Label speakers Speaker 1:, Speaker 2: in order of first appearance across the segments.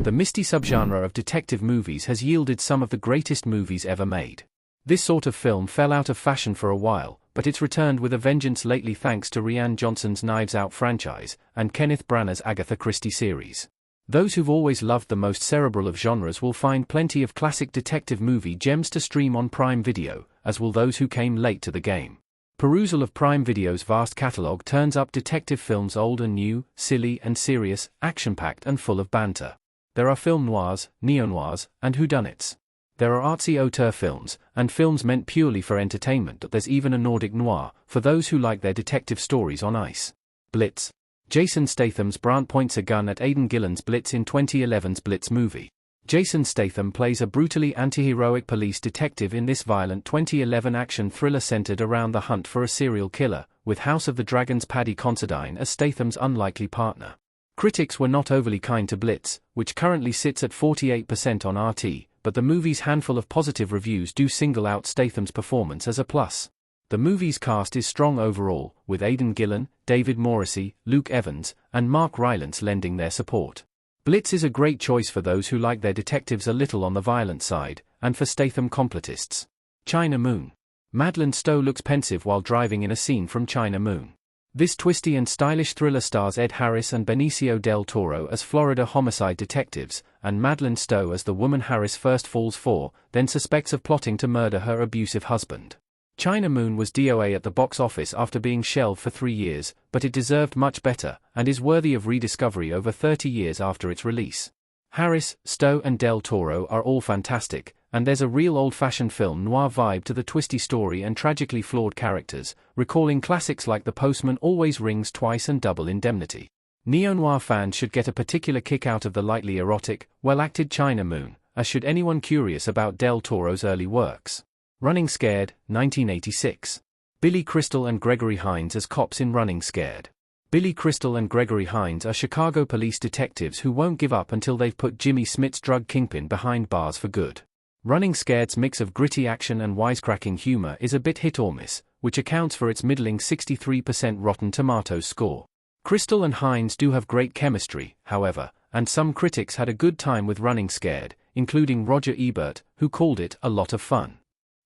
Speaker 1: The misty subgenre of detective movies has yielded some of the greatest movies ever made. This sort of film fell out of fashion for a while, but it's returned with a vengeance lately thanks to Rian Johnson's Knives Out franchise, and Kenneth Branagh's Agatha Christie series. Those who've always loved the most cerebral of genres will find plenty of classic detective movie gems to stream on Prime Video, as will those who came late to the game. Perusal of Prime Video's vast catalogue turns up detective films old and new, silly and serious, action-packed and full of banter. There are film noirs, neo-noirs, and whodunits. There are artsy auteur films, and films meant purely for entertainment. There's even a Nordic noir, for those who like their detective stories on ice. Blitz. Jason Statham's Brant points a gun at Aidan Gillen's Blitz in 2011's Blitz movie. Jason Statham plays a brutally anti-heroic police detective in this violent 2011 action thriller centered around the hunt for a serial killer, with House of the Dragon's Paddy Considine as Statham's unlikely partner. Critics were not overly kind to Blitz, which currently sits at 48% on RT, but the movie's handful of positive reviews do single out Statham's performance as a plus. The movie's cast is strong overall, with Aidan Gillen, David Morrissey, Luke Evans, and Mark Rylance lending their support. Blitz is a great choice for those who like their detectives a little on the violent side, and for Statham completists. China Moon. Madeleine Stowe looks pensive while driving in a scene from China Moon. This twisty and stylish thriller stars Ed Harris and Benicio del Toro as Florida homicide detectives, and Madeleine Stowe as the woman Harris first falls for, then suspects of plotting to murder her abusive husband. China Moon was DOA at the box office after being shelved for 3 years, but it deserved much better, and is worthy of rediscovery over 30 years after its release. Harris, Stowe and Del Toro are all fantastic, and there's a real old-fashioned film noir vibe to the twisty story and tragically flawed characters, recalling classics like The Postman Always Rings Twice and Double Indemnity. Neo-noir fans should get a particular kick out of the lightly erotic, well-acted China Moon, as should anyone curious about Del Toro's early works. Running Scared, 1986. Billy Crystal and Gregory Hines as cops in Running Scared. Billy Crystal and Gregory Hines are Chicago police detectives who won't give up until they've put Jimmy Smith's drug kingpin behind bars for good. Running Scared's mix of gritty action and wisecracking humor is a bit hit or miss, which accounts for its middling 63% Rotten Tomatoes score. Crystal and Hines do have great chemistry, however, and some critics had a good time with Running Scared, including Roger Ebert, who called it a lot of fun.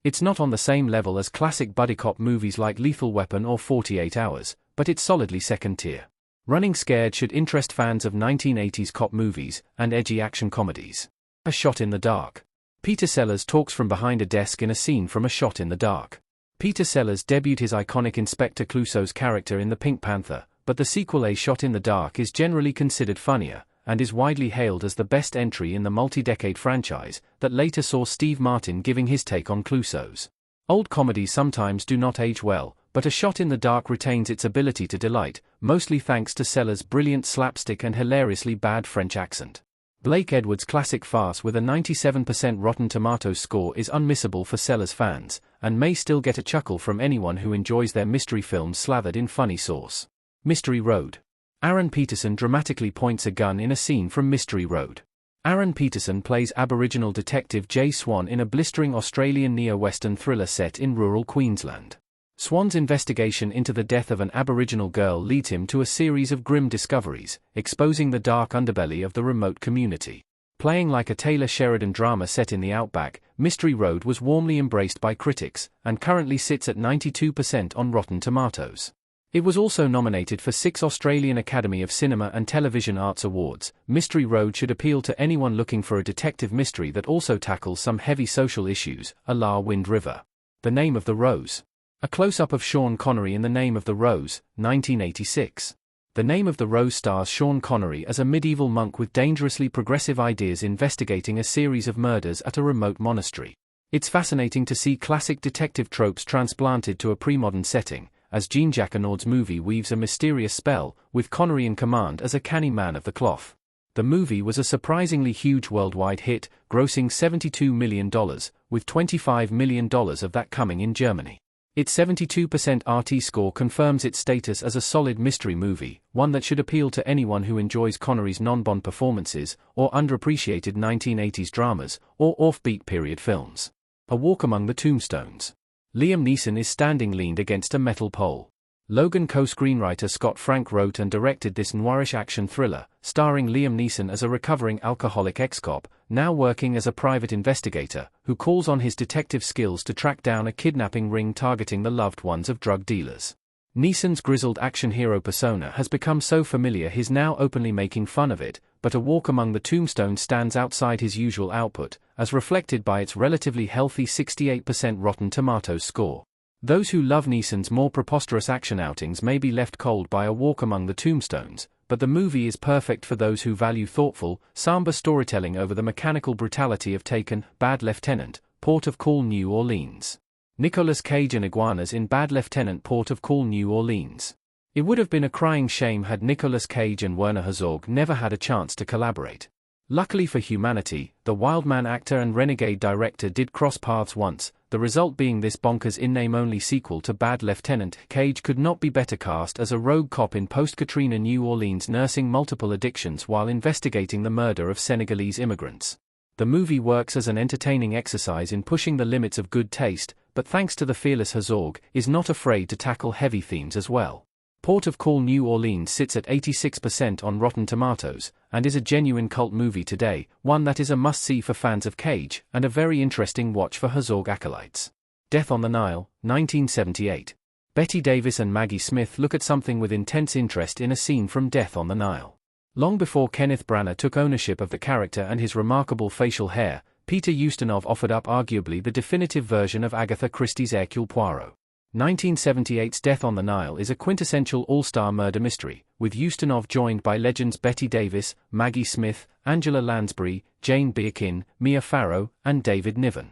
Speaker 1: It's not on the same level as classic buddy cop movies like Lethal Weapon or 48 Hours, but it's solidly second tier. Running Scared should interest fans of 1980s cop movies and edgy action comedies. A Shot in the Dark. Peter Sellers talks from behind a desk in a scene from A Shot in the Dark. Peter Sellers debuted his iconic Inspector Clouseau's character in The Pink Panther, but the sequel A Shot in the Dark is generally considered funnier, and is widely hailed as the best entry in the multi-decade franchise, that later saw Steve Martin giving his take on Clouseau's. Old comedies sometimes do not age well, but A Shot in the Dark retains its ability to delight, mostly thanks to Sellers' brilliant slapstick and hilariously bad French accent. Blake Edwards' classic farce with a 97% Rotten Tomatoes score is unmissable for Sellers fans, and may still get a chuckle from anyone who enjoys their mystery films slathered in funny sauce. Mystery Road. Aaron Peterson dramatically points a gun in a scene from Mystery Road. Aaron Peterson plays Aboriginal detective Jay Swan in a blistering Australian neo-western thriller set in rural Queensland. Swan's investigation into the death of an Aboriginal girl leads him to a series of grim discoveries, exposing the dark underbelly of the remote community. Playing like a Taylor Sheridan drama set in the outback, Mystery Road was warmly embraced by critics, and currently sits at 92% on Rotten Tomatoes. It was also nominated for 6 Australian Academy of Cinema and Television Arts Awards. Mystery Road should appeal to anyone looking for a detective mystery that also tackles some heavy social issues, a la Wind River. The Name of the Rose. A close-up of Sean Connery in The Name of the Rose, 1986. The Name of the Rose stars Sean Connery as a medieval monk with dangerously progressive ideas investigating a series of murders at a remote monastery. It's fascinating to see classic detective tropes transplanted to a pre-modern setting, as Jean Jacquinaude's movie weaves a mysterious spell, with Connery in command as a canny man of the cloth. The movie was a surprisingly huge worldwide hit, grossing $72 million, with $25 million of that coming in Germany. Its 72% RT score confirms its status as a solid mystery movie, one that should appeal to anyone who enjoys Connery's non-Bond performances, or underappreciated 1980s dramas, or offbeat period films. A Walk Among the Tombstones. Liam Neeson is standing leaned against a metal pole. Logan co-screenwriter Scott Frank wrote and directed this noirish action thriller, starring Liam Neeson as a recovering alcoholic ex-cop, now working as a private investigator, who calls on his detective skills to track down a kidnapping ring targeting the loved ones of drug dealers. Neeson's grizzled action hero persona has become so familiar he's now openly making fun of it, but A Walk Among the Tombstones stands outside his usual output, as reflected by its relatively healthy 68% Rotten Tomatoes score. Those who love Neeson's more preposterous action outings may be left cold by A Walk Among the Tombstones, but the movie is perfect for those who value thoughtful, somber storytelling over the mechanical brutality of Taken, Bad Lieutenant, Port of Call, New Orleans. Nicolas Cage and iguanas in Bad Lieutenant, Port of Call, New Orleans. It would have been a crying shame had Nicolas Cage and Werner Herzog never had a chance to collaborate. Luckily for humanity, the Wildman actor and renegade director did cross paths once, the result being this bonkers in-name-only sequel to Bad Lieutenant. Cage could not be better cast as a rogue cop in post-Katrina New Orleans nursing multiple addictions while investigating the murder of Senegalese immigrants. The movie works as an entertaining exercise in pushing the limits of good taste, but thanks to the fearless Herzog, is not afraid to tackle heavy themes as well. Port of Call, New Orleans sits at 86% on Rotten Tomatoes, and is a genuine cult movie today, one that is a must-see for fans of Cage, and a very interesting watch for Herzog acolytes. Death on the Nile, 1978. Bette Davis and Maggie Smith look at something with intense interest in a scene from Death on the Nile. Long before Kenneth Branagh took ownership of the character and his remarkable facial hair, Peter Ustinov offered up arguably the definitive version of Agatha Christie's Hercule Poirot. 1978's Death on the Nile is a quintessential all-star murder mystery, with Ustinov joined by legends Bette Davis, Maggie Smith, Angela Lansbury, Jane Birkin, Mia Farrow, and David Niven.